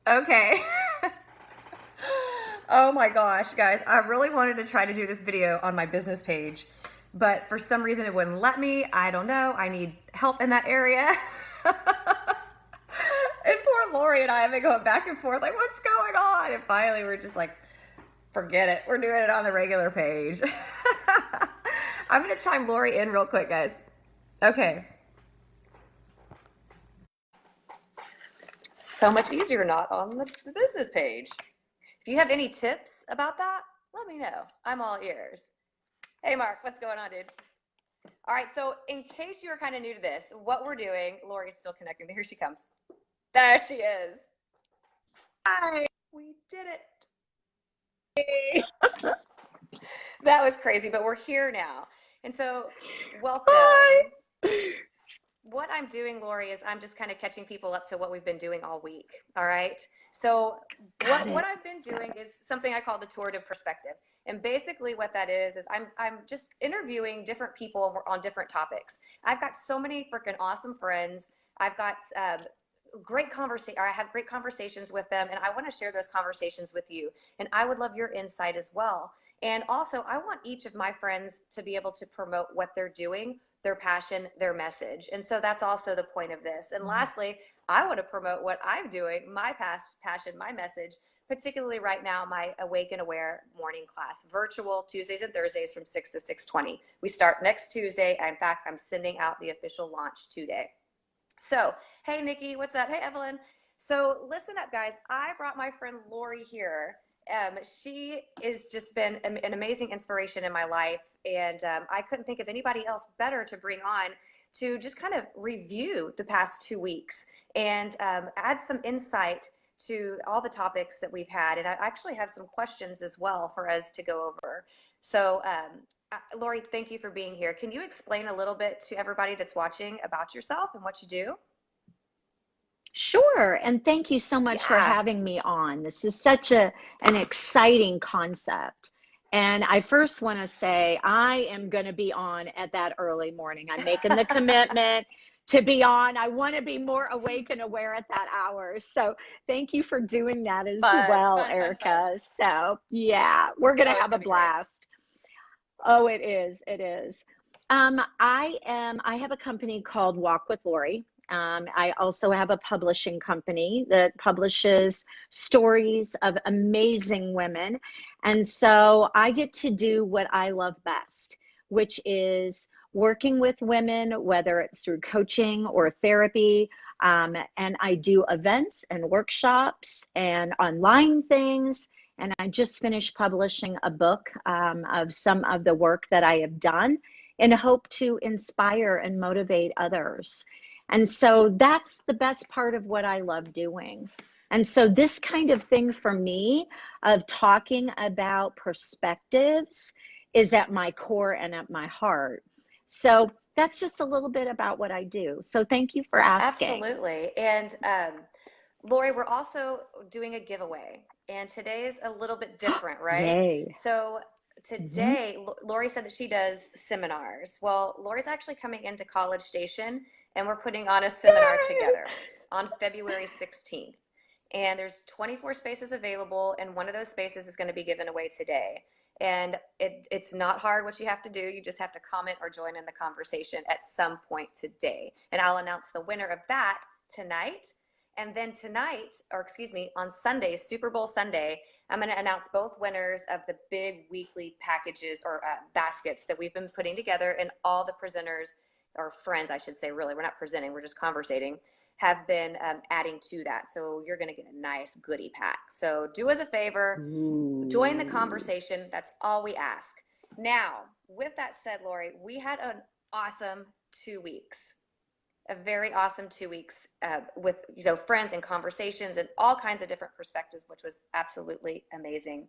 Okay. Oh my gosh, guys. I really wanted to try to do this video on my business page, but for some reason it wouldn't let me. I don't know. I need help in that area. And poor Lori and I have been going back and forth, like, what's going on? And finally, we're just like, forget it. We're doing it on the regular page. I'm going to chime Lori in real quick, guys. Okay. So much easier not on the business page. If you have any tips about that, let me know. I'm all ears. Hey, Mark, what's going on, dude? All right, so in case you are kind of new to this, what we're doing, Lori's still connecting. Here she comes. There she is. Hi. We did it. That was crazy, but we're here now. And so, welcome. Hi. What I'm doing, Lori, is I'm just kind of catching people up to what we've been doing all week. All right. So what I've been doing is something I call the tour de perspective. And basically what that is I'm just interviewing different people on different topics. I've got so many freaking awesome friends. I've got great conversation. I have great conversations with them, and I want to share those conversations with you. And I would love your insight as well. And also, I want each of my friends to be able to promote what they're doing, their passion, their message. And so that's also the point of this. And lastly, I want to promote what I'm doing, my passion, my message, particularly right now, my Awake and Aware morning class, virtual Tuesdays and Thursdays from 6 to 6:20. We start next Tuesday. In fact, I'm sending out the official launch today. So, hey, Nikki, what's up? Hey, Evelyn. So, listen up, guys. I brought my friend Lori here. She has just been an amazing inspiration in my life, and I couldn't think of anybody else better to bring on to just kind of review the past 2 weeks and add some insight to all the topics that we've had. And I actually have some questions as well for us to go over. So, Lori, thank you for being here. Can you explain a little bit to everybody that's watching about yourself and what you do? Sure. And thank you so much for Yeah. having me on. This is such an exciting concept. And I first want to say I am going to be on at that early morning. I'm making the commitment to be on. I want to be more awake and aware at that hour. So thank you for doing that as Fun, well, fun, fun, fun. Erica. So yeah, we're going to Oh, it's have a gonna be great. blast. Oh, it is. It is. I have a company called Walk with Lori. I also have a publishing company that publishes stories of amazing women. And so I get to do what I love best, which is working with women, whether it's through coaching or therapy. And I do events and workshops and online things. And I just finished publishing a book of some of the work that I have done in hope to inspire and motivate others. And so that's the best part of what I love doing. And so this kind of thing for me of talking about perspectives is at my core and at my heart. So that's just a little bit about what I do. So thank you for asking. Absolutely. And Lori, we're also doing a giveaway, and today is a little bit different, right? Yay. So Mhm. today, Lori said that she does seminars. Well, Lori's actually coming into College Station, and we're putting on a seminar Yay. together on February 16th. And there's 24 spaces available, and one of those spaces is going to be given away today. And it's not hard what you have to do. You just have to comment or join in the conversation at some point today. And I'll announce the winner of that tonight. And then tonight, or excuse me, on Sunday, Super Bowl Sunday, I'm going to announce both winners of the big weekly packages or baskets that we've been putting together, and all the presenters, or friends, I should say, really, we're not presenting, we're just conversating, have been adding to that. So you're going to get a nice goodie pack. So do us a favor, join the Ooh. conversation. That's all we ask. Now, with that said, Lori, we had an awesome 2 weeks, a very awesome 2 weeks with friends and conversations and all kinds of different perspectives, which was absolutely amazing.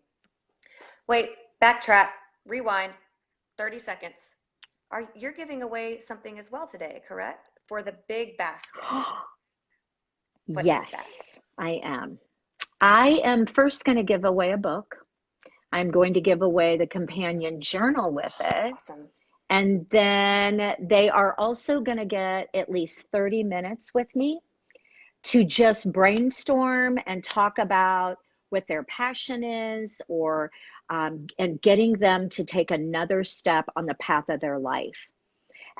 Wait, backtrack, rewind, 30 seconds. You're giving away something as well today, correct? For the big basket. What is that? Yes, I am. I am first going to give away a book. I'm going to give away the companion journal with it. Awesome. And then they are also going to get at least 30 minutes with me to just brainstorm and talk about what their passion is, or and getting them to take another step on the path of their life.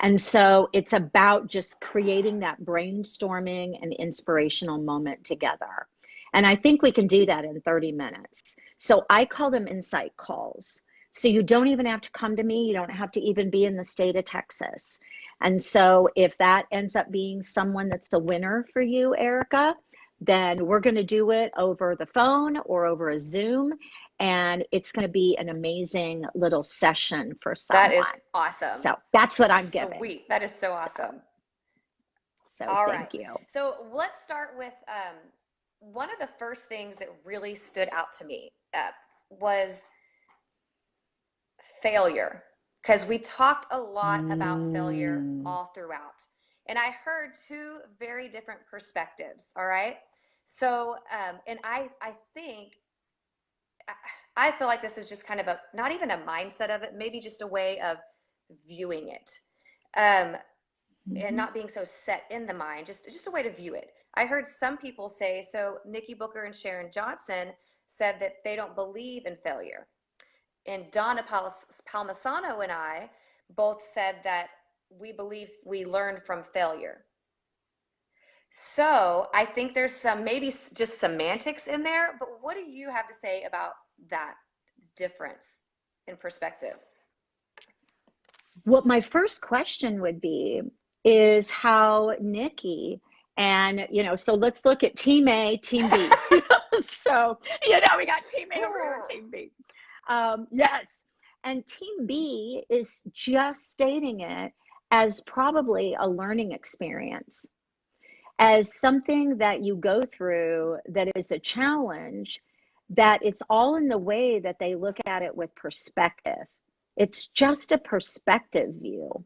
And so it's about just creating that brainstorming and inspirational moment together. And I think we can do that in 30 minutes. So I call them insight calls. So you don't even have to come to me. You don't have to even be in the state of Texas. And so if that ends up being someone that's a winner for you, Erica, then we're going to do it over the phone or over a Zoom. And it's going to be an amazing little session for someone. That is awesome. So that's what I'm giving. Sweet. That is so awesome. So all thank right. you. So let's start with one of the first things that really stood out to me was failure. Because we talked a lot about failure all throughout. And I heard two very different perspectives, all right? So, and I think, I feel like this is just kind of a, not even a mindset of it, maybe just a way of viewing it. And not being so set in the mind, just a way to view it. I heard some people say, so Nikki Booker and Sharon Johnson said that they don't believe in failure. And Donna Palmisano and I both said that we believe we learn from failure. So I think there's some, maybe just semantics in there, but what do you have to say about that difference in perspective? What my first question would be is how Nikki and, so let's look at Team A, Team B. So, we got Team A over here, Team B. Yes. And Team B is just stating it as probably a learning experience, as something that you go through that is a challenge, that it's all in the way that they look at it with perspective. It's just a perspective view.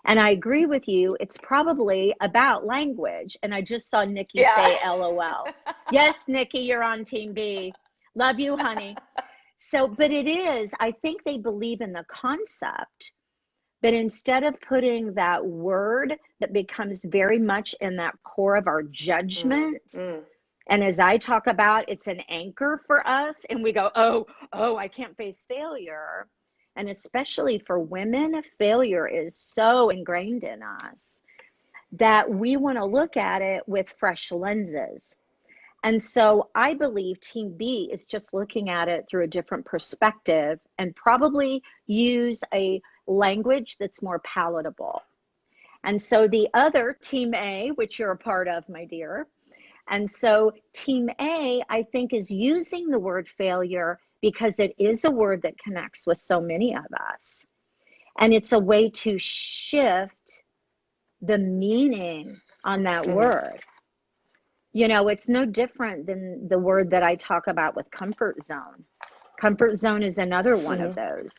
And I agree with you. It's probably about language. And I just saw Nikki say LOL. Yes, Nikki, you're on Team B. Love you, honey. So, but it is, I think they believe in the concept, but instead of putting that word that becomes very much in that core of our judgment, and as I talk about, it's an anchor for us, and we go, oh, I can't face failure. And especially for women, failure is so ingrained in us that we want to look at it with fresh lenses. And so I believe Team B is just looking at it through a different perspective and probably use a language that's more palatable. And so the other Team A, which you're a part of, my dear, and so Team A, I think, is using the word failure because it is a word that connects with so many of us. And it's a way to shift the meaning on that word. It's no different than the word that I talk about with comfort zone. Comfort zone is another one of those.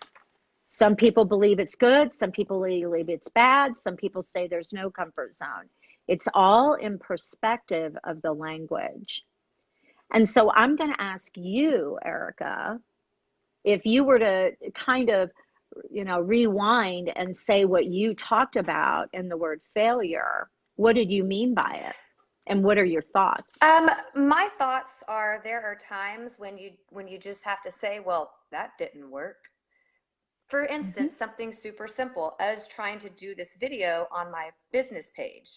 Some people believe it's good. Some people believe it's bad. Some people say there's no comfort zone. It's all in perspective of the language. And so I'm going to ask you, Erica, if you were to kind of, rewind and say what you talked about in the word failure, what did you mean by it? And what are your thoughts? My thoughts are, there are times when you just have to say, well, that didn't work. For instance, something super simple as trying to do this video on my business page.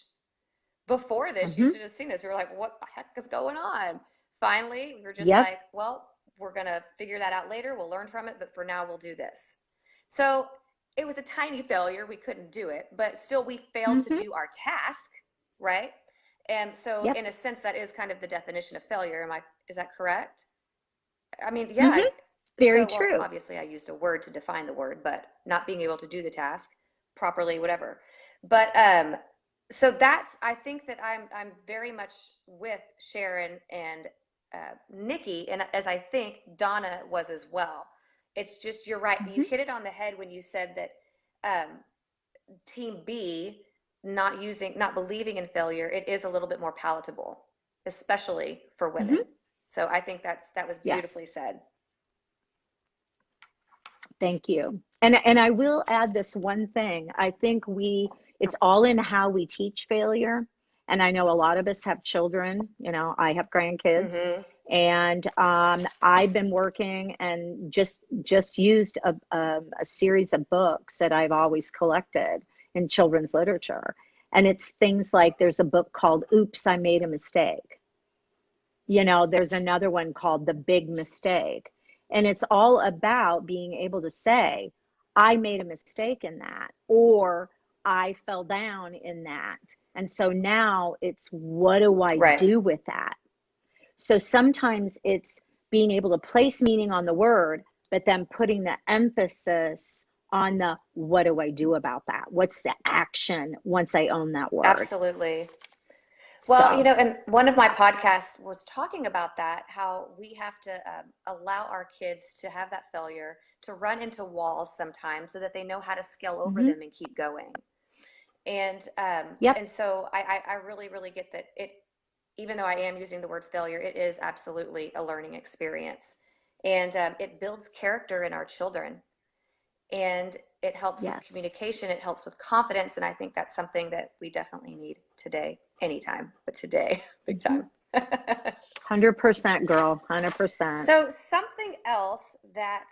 Before this, you should have seen this. We were like, what the heck is going on? Finally, we were just like, well, we're going to figure that out later. We'll learn from it. But for now, we'll do this. So it was a tiny failure. We couldn't do it. But still, we failed to do our task, right? And so in a sense, that is kind of the definition of failure. Is that correct? I mean, yeah. Very true. Well, obviously, I used a word to define the word, but not being able to do the task properly, whatever. But so I think that I'm very much with Sharon and Nikki, and as I think Donna was as well. It's just, you're right. You hit it on the head when you said that Team B, not believing in failure, it is a little bit more palatable, especially for women. So I think that was beautifully said. Thank you. And I will add this one thing. I think it's all in how we teach failure And I know a lot of us have children, I have grandkids. Mm-hmm. And I've been working and just used a series of books that I've always collected in children's literature. And it's things like there's a book called Oops, I Made a Mistake. There's another one called The Big Mistake. And it's all about being able to say, I made a mistake in that, or I fell down in that. And so now it's, what do I Right. do with that? So sometimes it's being able to place meaning on the word, but then putting the emphasis on the, what do I do about that? What's the action once I own that word? Absolutely. Well, So, and one of my podcasts was talking about that, how we have to allow our kids to have that failure, to run into walls sometimes so that they know how to scale over them and keep going. And yep. and so I really, really get that even though I am using the word failure, it is absolutely a learning experience. And it builds character in our children. And it helps with communication, it helps with confidence, and I think that's something that we definitely need today, anytime, but today, big time. 100%, girl, 100%. So something else that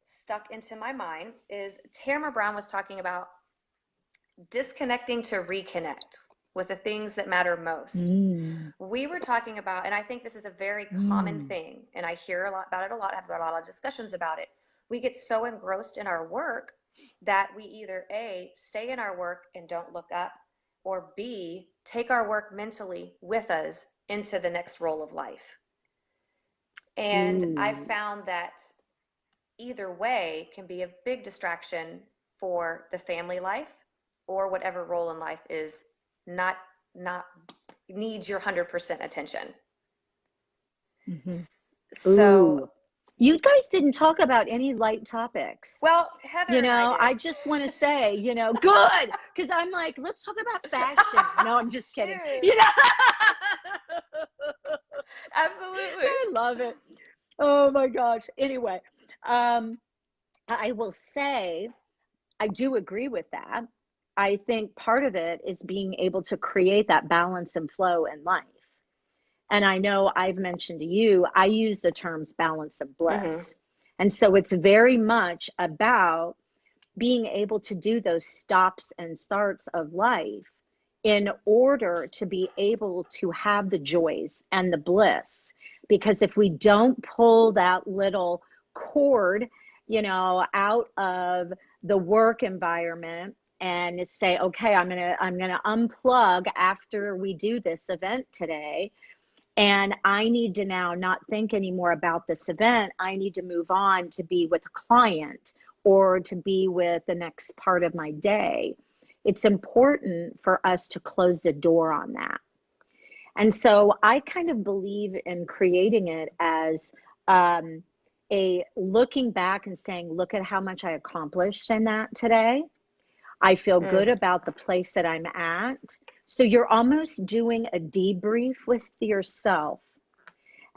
stuck into my mind is Tamara Brown was talking about disconnecting to reconnect with the things that matter most. We were talking about, and I think this is a very common thing, and I hear a lot about it a lot, I've got a lot of discussions about it. We get so engrossed in our work that we either A, stay in our work and don't look up, or B, take our work mentally with us into the next role of life. And I found that either way can be a big distraction for the family life or whatever role in life is not needs your 100% attention. So you guys didn't talk about any light topics. Well, Heather and I just want to say, good, because I'm like, let's talk about fashion. No, I'm just kidding. Absolutely. I love it. Oh my gosh. Anyway, I will say, I do agree with that. I think part of it is being able to create that balance and flow in life. And I know I've mentioned to you, I use the terms balance of bliss. And so it's very much about being able to do those stops and starts of life in order to be able to have the joys and the bliss. Because if we don't pull that little cord, out of the work environment and say, okay, I'm gonna unplug after we do this event today, and I need to now not think anymore about this event. I need to move on to be with a client or to be with the next part of my day. It's important for us to close the door on that. And so I kind of believe in creating it as a looking back and saying, look at how much I accomplished in that today. I feel good about the place that I'm at. So you're almost doing a debrief with yourself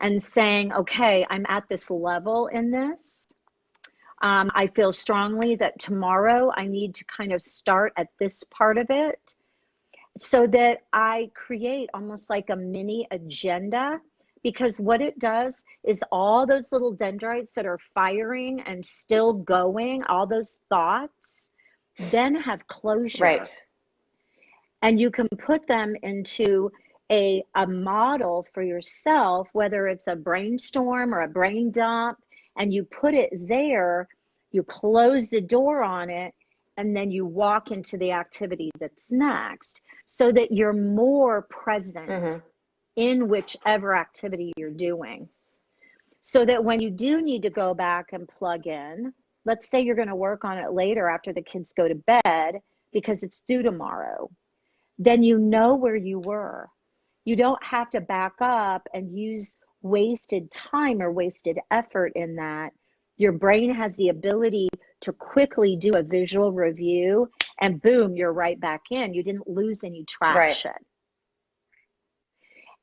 and saying, okay, I'm at this level in this. I feel strongly that tomorrow I need to kind of start at this part of it so that I create almost like a mini agenda, because what it does is all those little dendrites that are firing and still going, all those thoughts, then have closure. Right. And you can put them into a model for yourself, whether it's a brainstorm or a brain dump, and you put it there, you close the door on it, and then you walk into the activity that's next so that you're more present in whichever activity you're doing. So that when you do need to go back and plug in, let's say you're going to work on it later after the kids go to bed because it's due tomorrow, then you know where you were. You don't have to back up and use wasted time or wasted effort in that. Your brain has the ability to quickly do a visual review and boom, you're right back in. You didn't lose any traction. Right.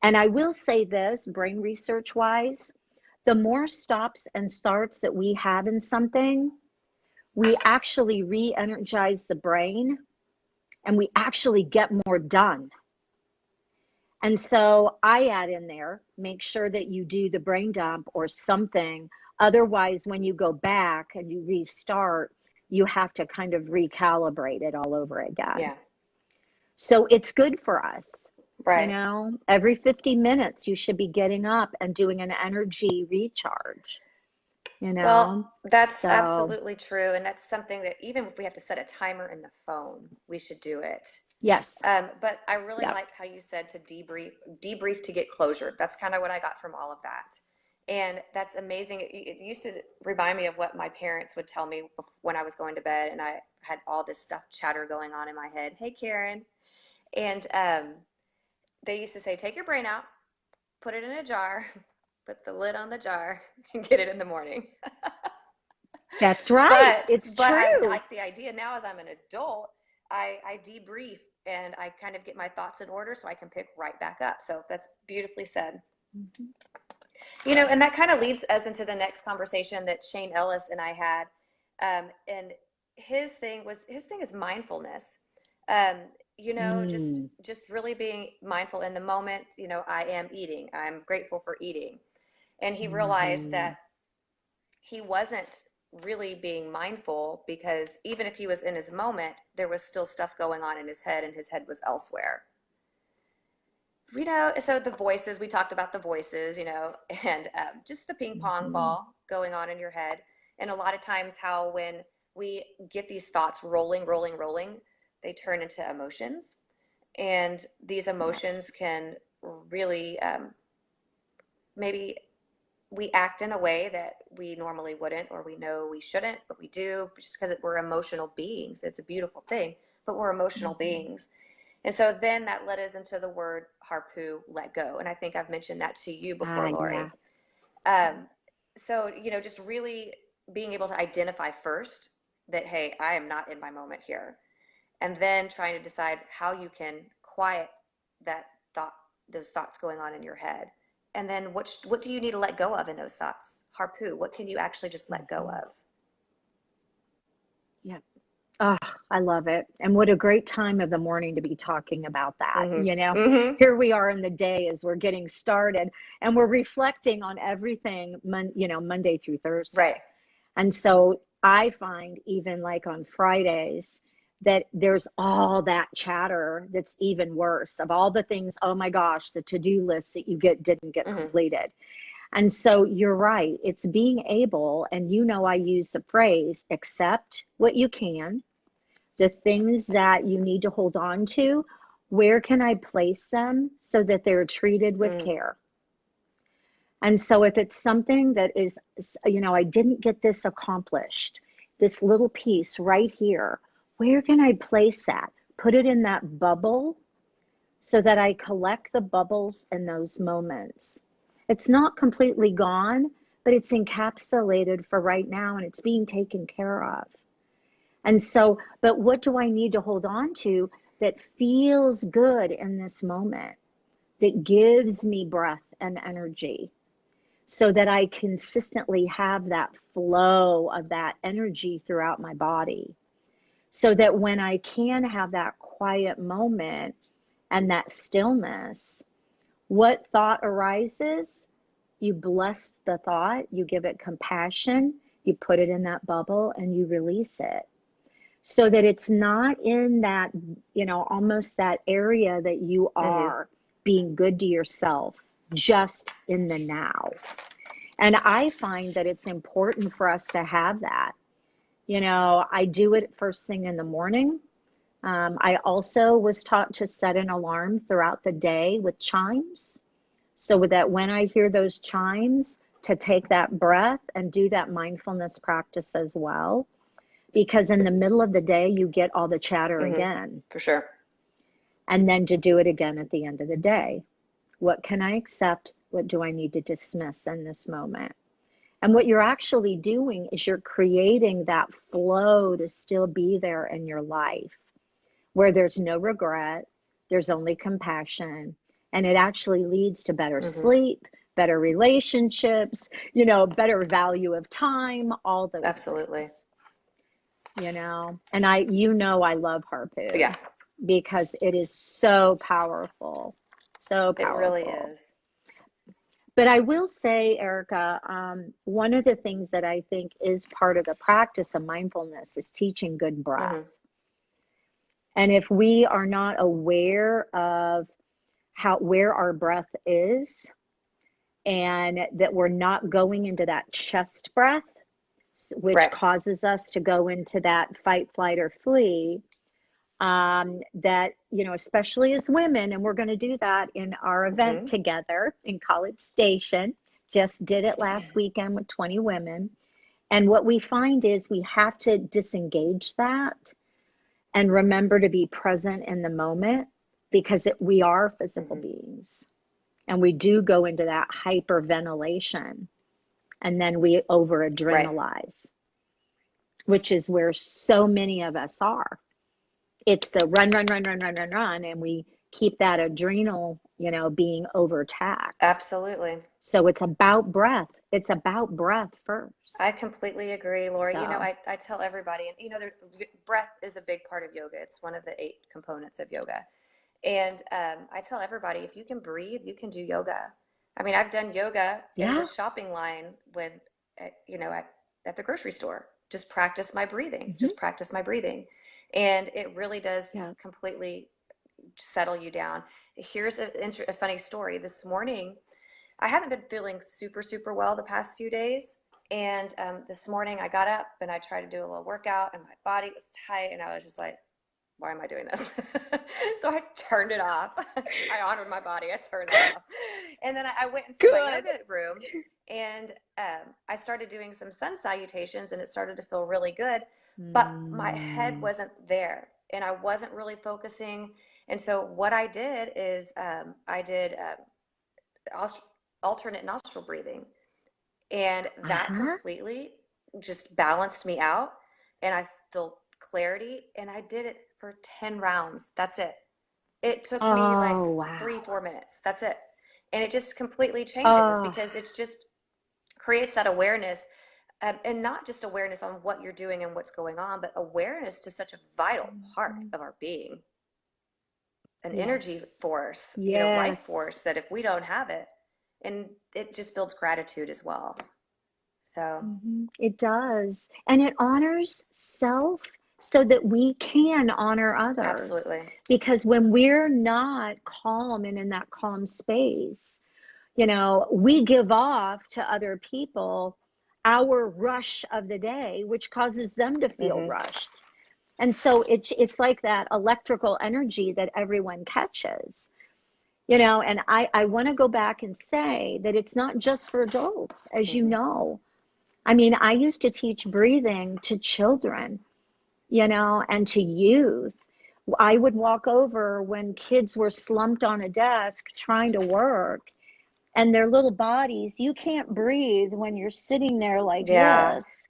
And I will say this, brain research wise, the more stops and starts that we have in something, we actually re-energize the brain and we actually get more done. And so I add in there, make sure that you do the brain dump or something. Otherwise, when you go back and you restart, you have to kind of recalibrate it all over again. Yeah. So it's good for us. Right. Every 50 minutes, you should be getting up and doing an energy recharge, Well, that's So, absolutely true. And that's something that even if we have to set a timer in the phone, we should do it. yes. But I really Yep. like how you said to debrief to get closure. That's kind of what I got from all of that. And that's amazing. It used to remind me of what my parents would tell me when I was going to bed and I had all this stuff chatter going on in my head. Hey, Karen. And they used to say, take your brain out, put it in a jar, put the lid on the jar, and get it in the morning. That's right. but It's but I true. like the idea now as I'm an adult, I debrief and I kind of get my thoughts in order so I can pick right back up. So that's beautifully said. Mhm. And that kind of leads us into the next conversation that Shane Ellis and I had. And his thing is mindfulness. Um, just Mm, really being mindful in the moment. I am eating. I'm grateful for eating. And he realized mhm. that he wasn't really being mindful because even if he was in his moment, there was still stuff going on in his head and his head was elsewhere. So the voices, we talked about the voices, and just the ping pong Mhm. ball going on in your head. And a lot of times, how when we get these thoughts rolling, rolling, rolling, they turn into emotions. And these Yes. emotions can really maybe we act in a way that we normally wouldn't, or we know we shouldn't, but we do just because we're emotional beings. It's a beautiful thing, but we're emotional Mhm. beings. And so then that led us into the word harpu, let go. And I think I've mentioned that to you before, Ah, yeah. Lori. Um, so, just really being able to identify first that, hey, I am not in my moment here. And then trying to decide how you can quiet that thought, those thoughts going on in your head. And then what do you need to let go of in those thoughts? Harpu, what can you actually just let go Mhm. of? Yeah. Oh, I love it. And what a great time of the morning to be talking about that. Mm-hmm. Mm-hmm. Here we are in the day as we're getting started and we're reflecting on everything, Monday through Right. Thursday. And so I find even like on Fridays that there's all that chatter that's even worse of all the things, oh my gosh, the to-do list that you didn't get Mm-hmm. completed. And so you're right. It's being able, and I use the phrase, accept what you can, the things that you need to hold on to, where can I place them so that they're treated with Mm. care? And so if it's something that is, I didn't get this accomplished, this little piece right here, where can I place that? Put it in that bubble so that I collect the bubbles in those moments. It's not completely gone, but it's encapsulated for right now and it's being taken care of. And so, but what do I need to hold on to that feels good in this moment, that gives me breath and energy so that I consistently have that flow of that energy throughout my body? So that when I can have that quiet moment and that stillness, what thought arises? You bless the thought, you give it compassion, you put it in that bubble, and you release it so that it's not in that, almost that area that you Mm-hmm. are being good to yourself, just in the now. And I find that it's important for us to have that. I do it first thing in the morning. I also was taught to set an alarm throughout the day with chimes so that when I hear those chimes, to take that breath and do that mindfulness practice as well. Because in the middle of the day, you get all the chatter Mm-hmm. again. For sure. And then to do it again at the end of the day. What can I accept? What do I need to dismiss in this moment? And what you're actually doing is you're creating that flow to still be there in your life where there's no regret, there's only compassion, and it actually leads to better Mm-hmm. sleep, better relationships, better value of time, all those Absolutely. things, And I love Yeah. Harpu because it is so powerful, So It really powerful. is. But I will say, Erica, one of the things that I think is part of the practice of mindfulness is teaching good breath. Hmm. And if we are not aware of where our breath is, and that we're not going into that chest breath, which Right. causes us to go into that fight, flight, or flee, that, especially as women, and we're going to do that in our event Hmm. together in College Station, just did it Yeah. last weekend with 20 women. And what we find is we have to disengage that and remember to be present in the moment, because we are physical Hmm. beings, and we do go into that hyperventilation, and then we over Right. adrenalize, which is where so many of us are. It's a run, run, run, run, run, run, run, and we keep that adrenal, being overtaxed. Absolutely. So it's about breath. It's about breath first. I completely agree, Lori. So, I tell everybody, and breath is a big part of yoga. It's one of the 8 components of yoga. And I tell everybody, if you can breathe, you can do yoga. I mean, I've done yoga in the yeah. shopping line when, at the grocery store. Just practice my breathing. Hmm. Just practice my breathing. And it really does Yeah. completely settle you down. Here's a funny story. This morning, I haven't been feeling super, super well the past few days. And this morning I got up and I tried to do a little workout and my body was tight. And I was just like, why am I doing this? So I turned it off. I honored my body. I turned it off. And then I went into my Good. yoga room and I started doing some sun salutations and it started to feel really good. But my head Mm. wasn't there and I wasn't really focusing. And so what I did is I did alternate nostril breathing. And that Uh-huh. completely just balanced me out. And I feel clarity. And I did it for 10 rounds. That's it. It took me like Oh, 3, 4 minutes. That's it. And it just completely changes wow. because it's just creates that awareness, and not just awareness on what you're doing and what's going on, but awareness to such a vital part Oh. of our being, an energy Yes. force, life Yes. force that if we don't have it, and it just builds gratitude as well. So, It does. And it honors self so that we can honor others. absolutely. Because when we're not calm and in that calm space, we give off to other people our rush of the day, which causes them to feel Hmm. rushed. And so it's like that electrical energy that everyone catches. And I want to go back and say that it's not just for adults, as you Hmm. know. I mean, I used to teach breathing to children, and to youth. I would walk over when kids were slumped on a desk trying to work, and their little bodies, you can't breathe when you're sitting there like Yeah. this,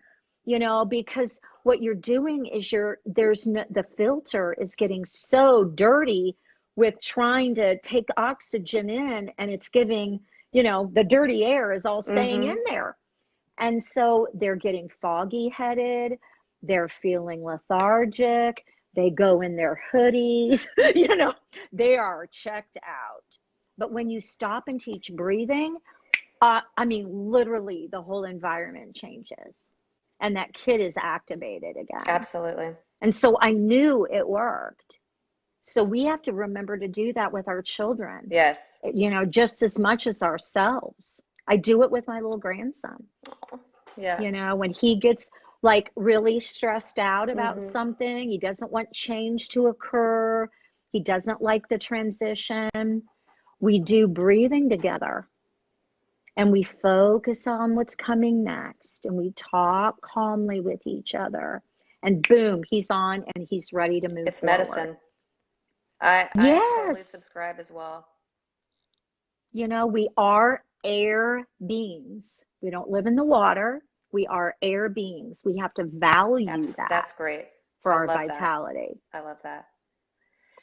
because what you're doing is the filter is getting so dirty with trying to take oxygen in, and it's giving, the dirty air is all staying in Hmm. there. And so they're getting foggy headed, they're feeling lethargic, they go in their hoodies, they are checked out. But when you stop and teach breathing, I mean, literally the whole environment changes and that kid is activated again. Absolutely. And so I knew it worked. So we have to remember to do that with our children, Yes. just as much as ourselves. I do it with my little grandson. Yeah. When he gets like really stressed out about Hmm. something, he doesn't want change to occur, he doesn't like the transition, we do breathing together and we focus on what's coming next and we talk calmly with each other. And boom, he's on and he's ready to move It's forward. medicine. I totally Yes. subscribe as well. We are air beings. We don't live in the water. We are air beings. We have to value that That's great. for I our love that. vitality. I love that.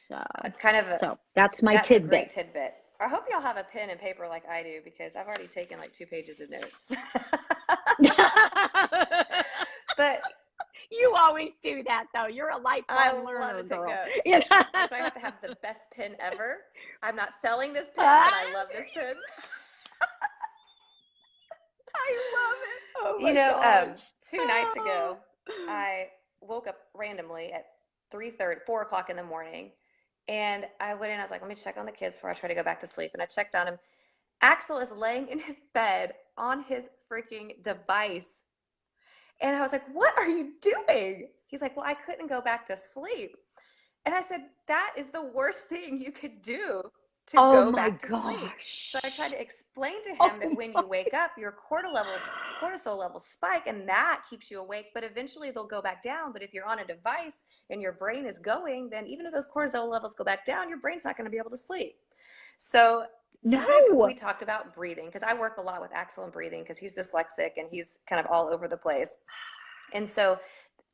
So, Kind of so that's my that's a great tidbit. tidbit. I hope y'all have a pen and paper like I do because I've already taken like 2 pages of notes. But You always do that, though. You're a I lifelong love learner, to take girl. notes. You know? And so I have to have the best pen ever. I'm not selling this pen, but I love this pen. I love it. Oh You my know, gosh. 2 nights ago, Oh. I woke up randomly at 3:30, 4 o'clock in the morning, and I went in. I was like, let me check on the kids before I try to go back to sleep. And I checked on him. Axel is laying in his bed on his freaking device. And I was like, what are you doing? He's like, well, I couldn't go back to sleep. And I said, that is the worst thing you could do to Oh go my back to sleep. So I tried gosh. to explain to him that Oh when my. you wake up, your cortisol levels spike, and that keeps you awake. But eventually they'll go back down. But if you're on a device and your brain is going, then even if those cortisol levels go back down, your brain's not going to be able to sleep. So we No. talked about breathing, because I work a lot with Axel and breathing, because he's dyslexic and he's kind of all over the place. And so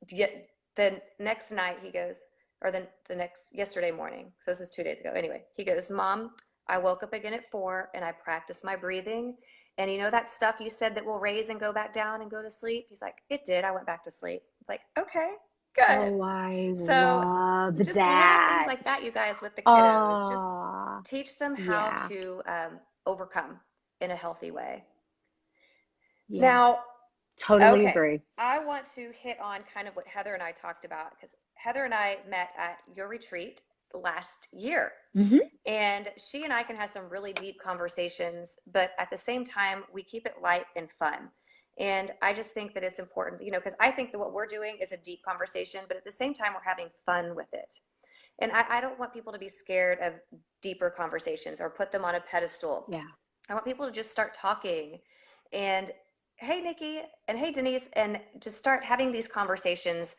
the next night he goes, or the next, yesterday morning, so this is 2 days ago. Anyway, he goes, Mom, I woke up again at 4 and I practiced my breathing. And you know that stuff you said that will raise and go back down and go to sleep? He's like, it did. I went back to sleep. It's like, okay, good. Oh, I So love just little things that. like that, you guys, with the kiddos, just Oh, teach them how yeah. to overcome in a healthy way. Yeah. Now, Totally okay, agree. I want to hit on kind of what Heather and I talked about, because Heather and I met at your retreat last year. Hmm. And she and I can have some really deep conversations, but at the same time, we keep it light and fun. And I just think that it's important, because I think that what we're doing is a deep conversation, but at the same time, we're having fun with it. And I don't want people to be scared of deeper conversations or put them on a pedestal. Yeah. I want people to just start talking and, hey, Nikki, and hey, Denise, and just start having these conversations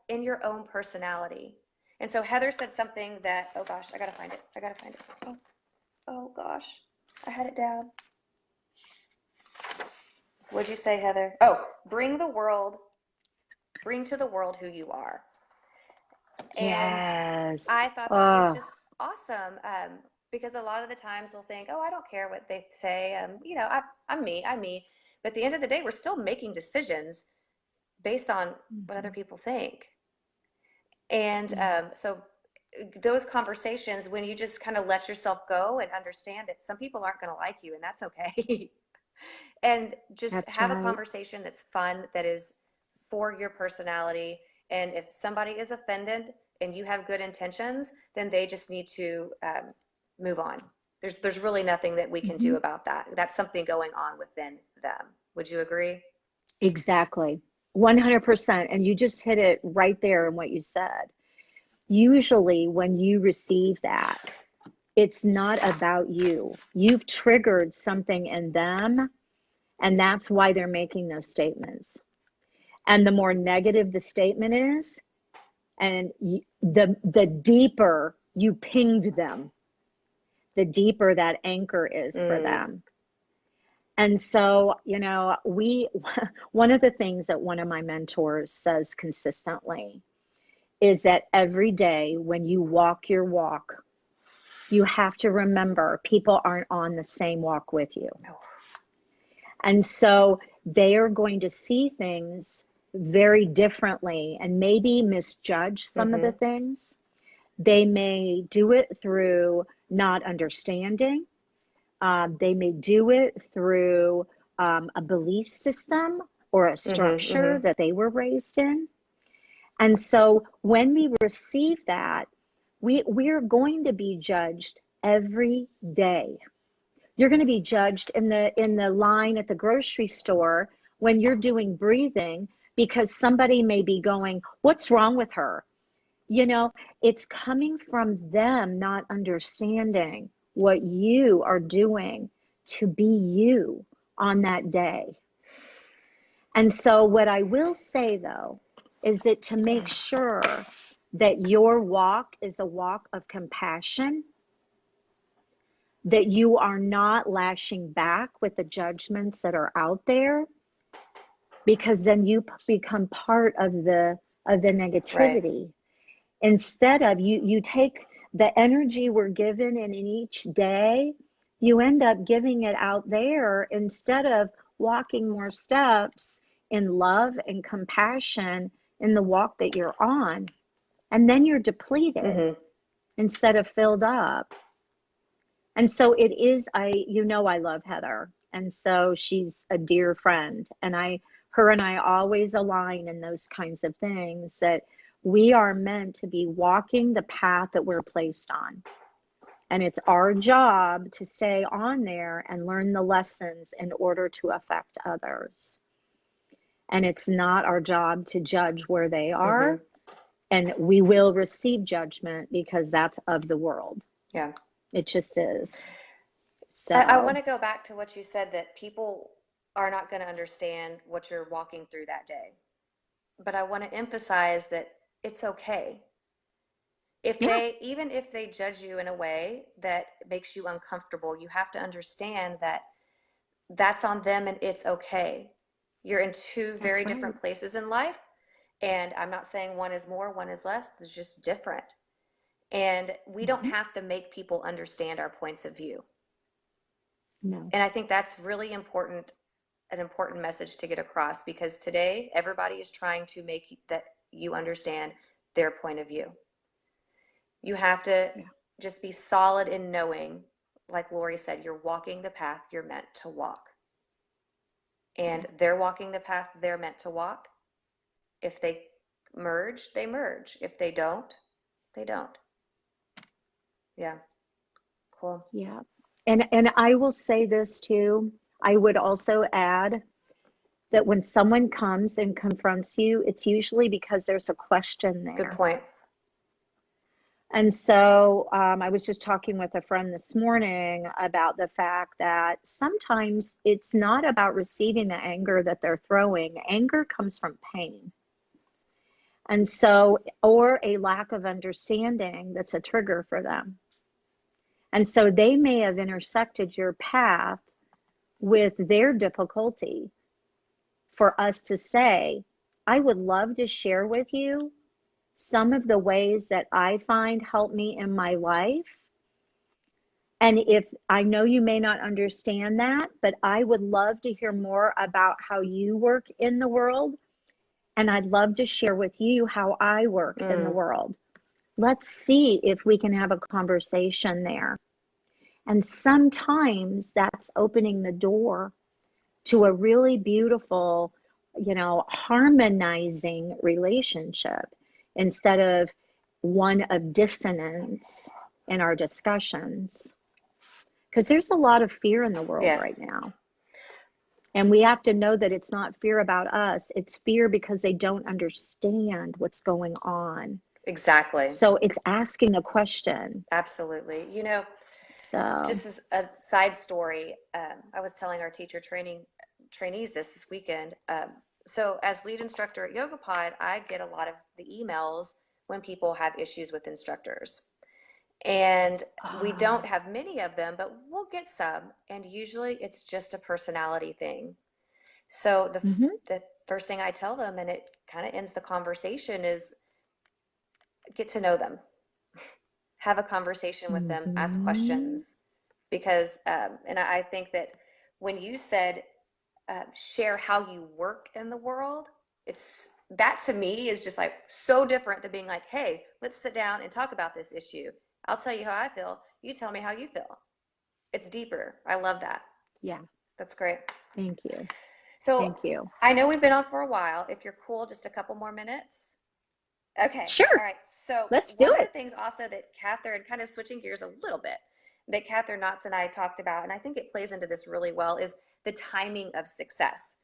in your own personality. And so Heather said something that, oh gosh, I gotta find it. Oh gosh, I had it down. What'd you say, Heather? Oh, bring to the world who you are. And Yes. I thought that was Oh, just awesome, because a lot of the times we'll think, oh, I don't care what they say. I'm me. But at the end of the day, we're still making decisions based on what other mhm. people think. And Yeah, so those conversations, when you just kind of let yourself go and understand that some people aren't going to like you, and that's okay. And just that's have a right. conversation that's fun, that is for your personality. And if somebody is offended and you have good intentions, then they just need to move on. There's really nothing that we can Hmm. do about that. That's something going on within them. Would you agree? Exactly. 100%. And you just hit it right there in what you said. Usually, when you receive that, it's not about you. You've triggered something in them, and that's why they're making those statements. And the more negative the statement is, and the deeper you pinged them, the deeper that anchor is for Mm, them. And so, one of the things that one of my mentors says consistently is that every day when you walk your walk, you have to remember people aren't on the same walk with you. oh, And so they are going to see things very differently and maybe misjudge some of the mm-hmm, things. They may do it through not understanding. They may do it through a belief system or a mm-hmm, structure mm-hmm. that they were raised in. And so when we receive that, we're going to be judged every day. You're going to be judged in the line at the grocery store when you're doing breathing because somebody may be going, "What's wrong with her?" It's coming from them not understanding what you are doing to be you on that day. And so, what I will say though, is that to make sure that your walk is a walk of compassion, that you are not lashing back with the judgments that are out there, because then you become part of the Right. negativity. Instead of you take the energy we're given in each day, you end up giving it out there instead of walking more steps in love and compassion in the walk that you're on, and then you're depleted Mm-hmm. instead of filled up. And so it is, I love Heather. And so she's a dear friend. And her and I always align in those kinds of things, that we are meant to be walking the path that we're placed on. And it's our job to stay on there and learn the lessons in order to affect others. And it's not our job to judge where they are. Mm-hmm. And we will receive judgment because that's of the world. Yeah. It just is. I want So, to go back to what you said, that people are not going to understand what you're walking through that day. But I want to emphasize that it's okay. yeah, Even if they judge you in a way that makes you uncomfortable, you have to understand that that's on them and it's okay. You're in two very that's right. different places in life. And I'm not saying one is more, one is less. It's just different. And we don't Hmm. have to make people understand our points of view. No. And I think that's really important, an important message to get across, because today everybody is trying to make that you understand their point of view. You have to Yeah. just be solid in knowing, like Lori said, you're walking the path you're meant to walk. Yeah. And they're walking the path they're meant to walk. If they merge, they merge. If they don't, they don't. Yeah, cool. Yeah. And I will say this too. I would also add that when someone comes and confronts you, it's usually because there's a question Good there. point. And so I was just talking with a friend this morning about the fact that sometimes it's not about receiving the anger that they're throwing. Anger comes from pain. And so, or a lack of understanding that's a trigger for them. And so they may have intersected your path with their difficulty for us to say, I would love to share with you some of the ways that I find help me in my life. And if I know you may not understand that, but I would love to hear more about how you work in the world. And I'd love to share with you how I work in the Mm, world. Let's see if we can have a conversation there. And sometimes that's opening the door to a really beautiful, harmonizing relationship instead of one of dissonance in our discussions. Because there's a lot of fear in the world right yes, now. And we have to know that it's not fear about us, it's fear because they don't understand what's going on. exactly. So it's asking a question. Absolutely. So, Just as a side story, I was telling our trainees this weekend. So as lead instructor at YogaPod, I get a lot of the emails when people have issues with instructors. And we don't ah, have many of them, but we'll get some. And usually it's just a personality thing. So mhm, the first thing I tell them, and it kind of ends the conversation, is get to know them, have a conversation with them, ask mhm. questions. Because, and I think that when you said share how you work in the world, it's that to me is just like so different than being like, hey, let's sit down and talk about this issue. I'll tell you how I feel. You tell me how you feel. It's deeper. I love that. Yeah, That's great. thank you. So Thank you. I know we've been on for a while. If you're cool, just a couple more minutes. Okay. All Sure, right. So let's do one of the it. things also that Catherine, kind of switching gears a little bit, that Catherine Knotts and I talked about, and I think it plays into this really well, is the timing of success.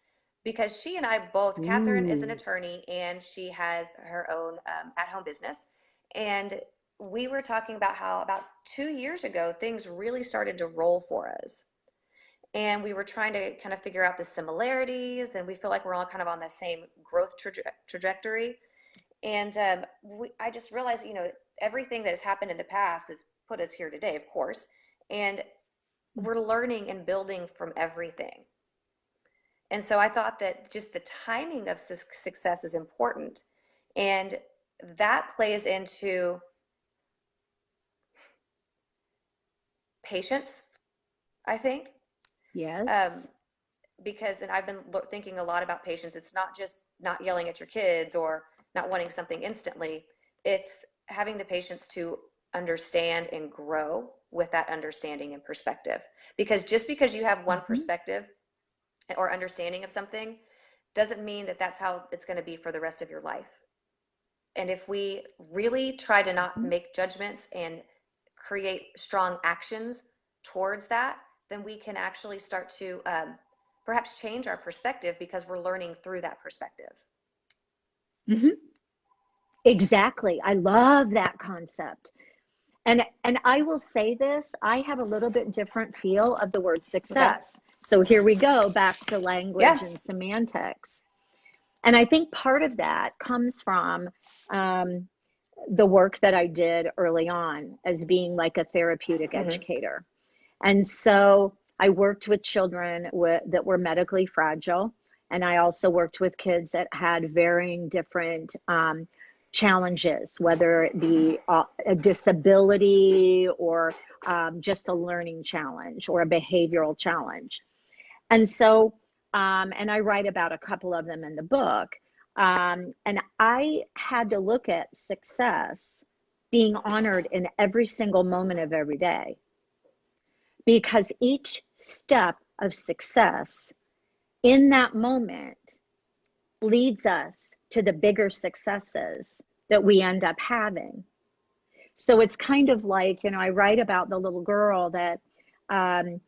Because she and I both, Catherine is an Ooh, attorney and she has her own at-home business. And we were talking about how about 2 years ago, things really started to roll for us. And we were trying to kind of figure out the similarities, and we feel like we're all kind of on the same growth trajectory. And I just realized, everything that has happened in the past has put us here today, of course. And we're learning and building from everything. And so I thought that just the timing of success is important. And that plays into patience, I think. yes. Um, because, and I've been thinking a lot about patience. It's not just not yelling at your kids or not wanting something instantly. It's having the patience to understand and grow with that understanding and perspective. Because just because you have one Mm-hmm. perspective or understanding of something doesn't mean that that's how it's going to be for the rest of your life. And if we really try to not Mm-hmm. make judgments and create strong actions towards that, then we can actually start to perhaps change our perspective because we're learning through that perspective. Mm-hmm. Exactly. I love that concept. And I will say this, I have a little bit different feel of the word Okay. success. So here we go back to Yeah. language and semantics. And I think part of that comes from um, the work that I did early on as being like a therapeutic Mm-hmm. educator. And so I worked with children that were medically fragile. And I also worked with kids that had varying different challenges, whether it be a disability or just a learning challenge or a behavioral challenge. And so, and I write about a couple of them in the book. And I had to look at success being honored in every single moment of every day, because each step of success in that moment leads us to the bigger successes that we end up having. So it's kind of like, I write about the little girl that, um,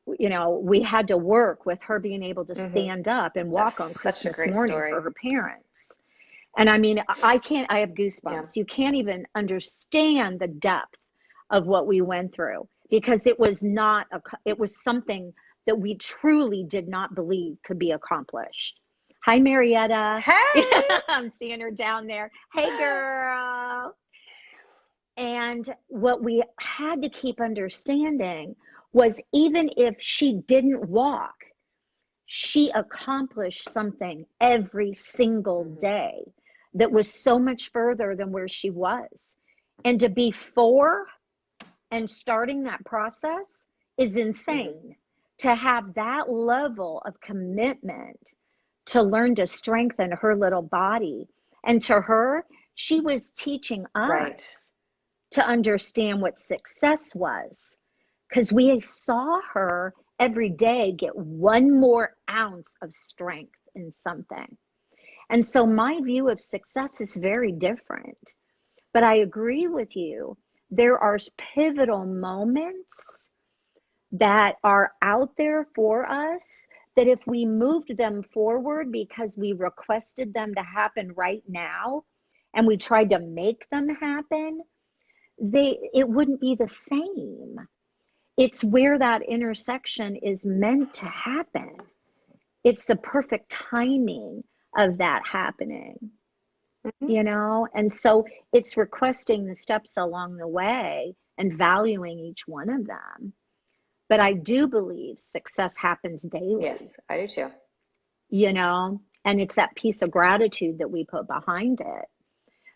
we had to work with her being able to Mm-hmm. stand up and That's walk on such a Christmas great morning for story. her parents. And I mean, I have Yeah. goosebumps. You can't even understand the depth of what we went through, because it was not it was something that we truly did not believe could be accomplished. Hi, Marietta. Hey. I'm seeing her down there. Hey, girl. And what we had to keep understanding was, even if she didn't walk, she accomplished something every single Mm-hmm. day that was so much further than where she was. And to be 4 and starting that process is Mm-hmm. insane. To have that level of commitment to learn to strengthen her little body. And to her, she was teaching Right. us to understand what success was, because we saw her every day get one more ounce of strength in something. And so my view of success is very different. But I agree with you. There are pivotal moments that are out there for us that if we moved them forward because we requested them to happen right now and we tried to make them happen, it wouldn't be the same. It's where that intersection is meant to happen. It's the perfect timing of that happening, Mm-hmm. And so it's requesting the steps along the way and valuing each one of them. But I do believe success happens daily, Yes, I do too. and it's that piece of gratitude that we put behind it.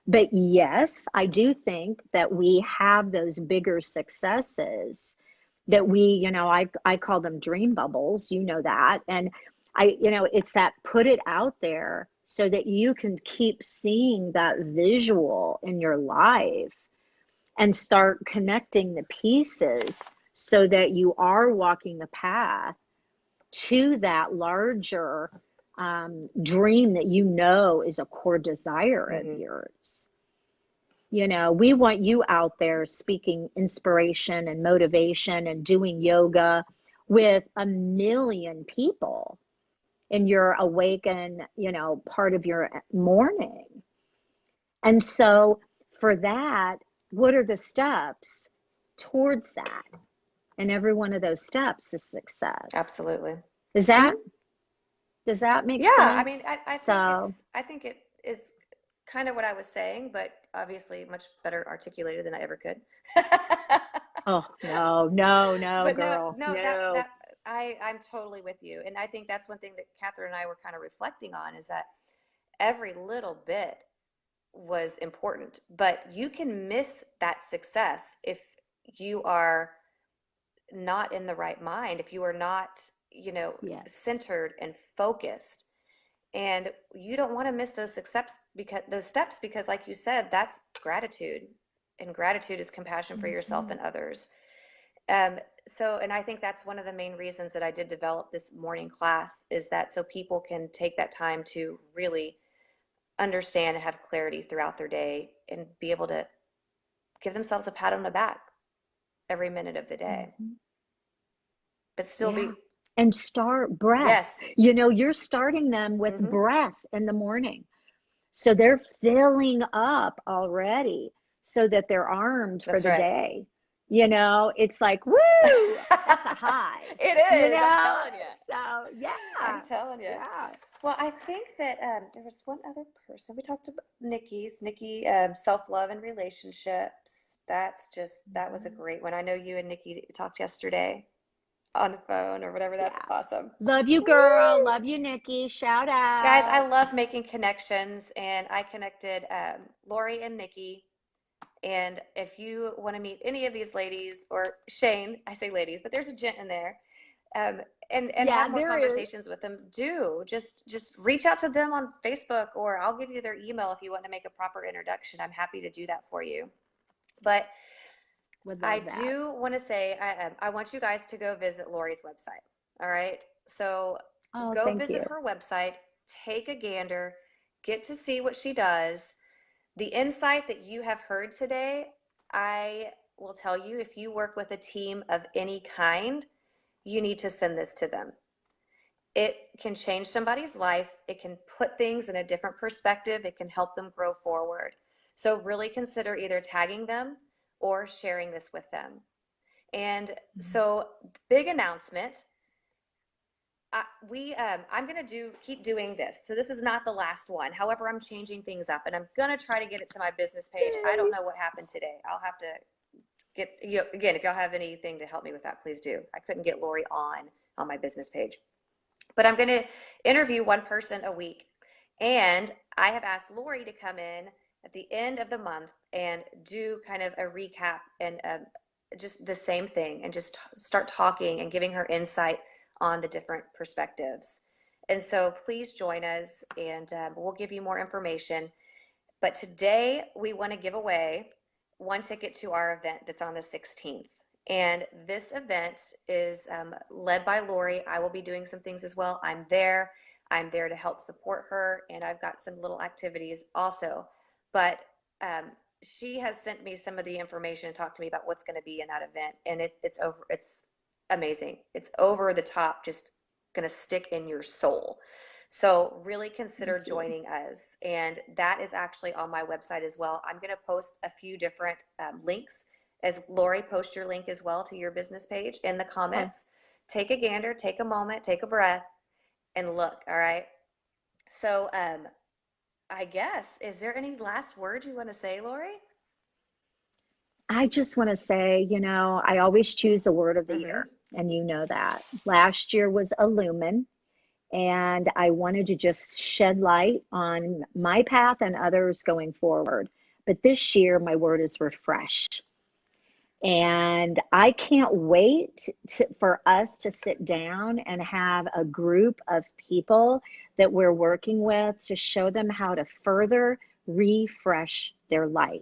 But yes, I do think that we have those bigger successes that I call them dream bubbles, that. And it's that, put it out there so that you can keep seeing that visual in your life and start connecting the pieces so that you are walking the path to that larger dream that is a core desire of Mm-hmm. yours. We want you out there speaking inspiration and motivation and doing yoga with a million people in your awaken, part of your morning. And so for that, what are the steps towards that? And every one of those steps is success. Absolutely. Does Mm-hmm. that does that make Yeah, I mean, sense? So, I think it is kind of what I was saying, but obviously much better articulated than I ever could. oh no, no, no, But no, girl, no, no. I'm totally with you. And I think that's one thing that Catherine and I were kind of reflecting on, is that every little bit was important, but you can miss that success if you are not in the right mind, if you are not, Yes. centered and focused. And you don't want to miss those steps because like you said, that's gratitude. And gratitude is compassion for yourself and others. Um, and I think that's one of the main reasons that I did develop this morning class, is that so people can take that time to really understand and have clarity throughout their day and be able to give themselves a pat on the back every minute of the day. But still Yeah. be, And start breath. yes. You're starting them with breath in the morning. So they're filling up already so that they're armed for That's the right. day. It's like, woo, that's a high. It is, I'm telling you. So, yeah. I'm telling you. Yeah. Well, I think that there was one other person. We talked about Nikki, self-love and relationships. That was a great one. I know you and Nikki talked yesterday on the phone or whatever. That's Yeah. awesome. Love you, girl. Woo! Love you, Nikki. Shout Guys, I out. love making connections, and I connected Lori and Nikki. And if you want to meet any of these ladies, or Shane, I say ladies, but there's a gent in there, um, and Yeah, have more there is. conversations with them, just reach out to them on Facebook, or I'll give you their email if you want to make a proper introduction. I'm happy to do that for you. But Would I love that. do want to say I want you guys to go visit Lori's website. All right, so Oh, go thank visit you. her website, take a gander, get to see what she does. The insight that you have heard today, I will tell you, if you work with a team of any kind, you need to send this to them. It can change somebody's life. It can put things in a different perspective. It can help them grow forward. So really consider either tagging them or sharing this with them. And so, big announcement. I'm going to keep doing this. So this is not the last one. However, I'm changing things up, and I'm going to try to get it to my business page. I don't know what happened today. I'll have to get you again. If y'all have anything to help me with that, please do. I couldn't get Lori on my business page, but I'm going to interview one person a week, and I have asked Lori to come in at the end of the month and do kind of a recap and just the same thing, and just start talking and giving her insight on the different perspectives. And so please join us, and we'll give you more information. But today we want to give away one ticket to our event that's on the 16th. And this event is led by Lori. I will be doing some things as well. I'm there. I'm there to help support her, and I've got some little activities also. But she has sent me some of the information and talked to me about what's going to be in that event, and it's amazing. It's over the top, just going to stick in your soul. So really consider joining us. And that is actually on my website as well. I'm going to post a few different links, as Lori, post your link as well to your business page in the comments. Okay. Take a gander, take a moment, take a breath, and look. All right. So I guess, is there any last words you want to say, Lori? I just want to say, I always choose a word of the year, and you know that. Last year was Illumin, and I wanted to just shed light on my path and others going forward. But this year, my word is refresh. And I can't wait for us to sit down and have a group of people that we're working with to show them how to further refresh their life.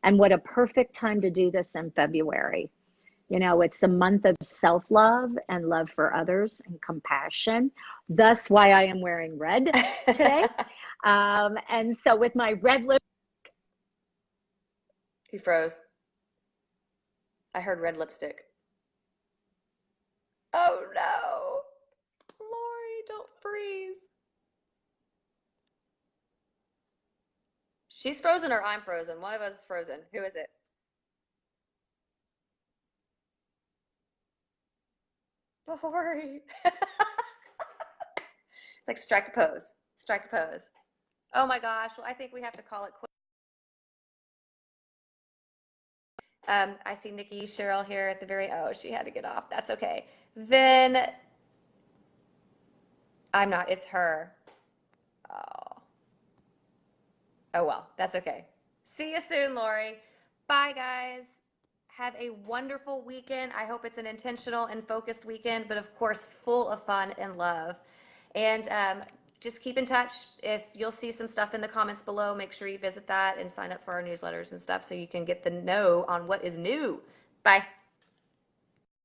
And what a perfect time to do this in February. It's a month of self-love and love for others and compassion. Thus why I am wearing red today. And so with my red lip. He froze. I heard red lipstick. Oh no. Lori, don't freeze. She's frozen or I'm frozen. One of us is frozen. Who is it? Lori. It's like strike a pose. Strike a pose. Oh my gosh. Well, I think we have to call it quits. I see Nikki Cheryl here at the oh, she had to get off. That's okay. Then I'm not. It's her. Oh. Oh well, that's okay. See you soon, Lori. Bye, guys. Have a wonderful weekend. I hope it's an intentional and focused weekend, but of course, full of fun and love. And just keep in touch. If you'll see some stuff in the comments below, make sure you visit that and sign up for our newsletters and stuff so you can get the know on what is new. Bye.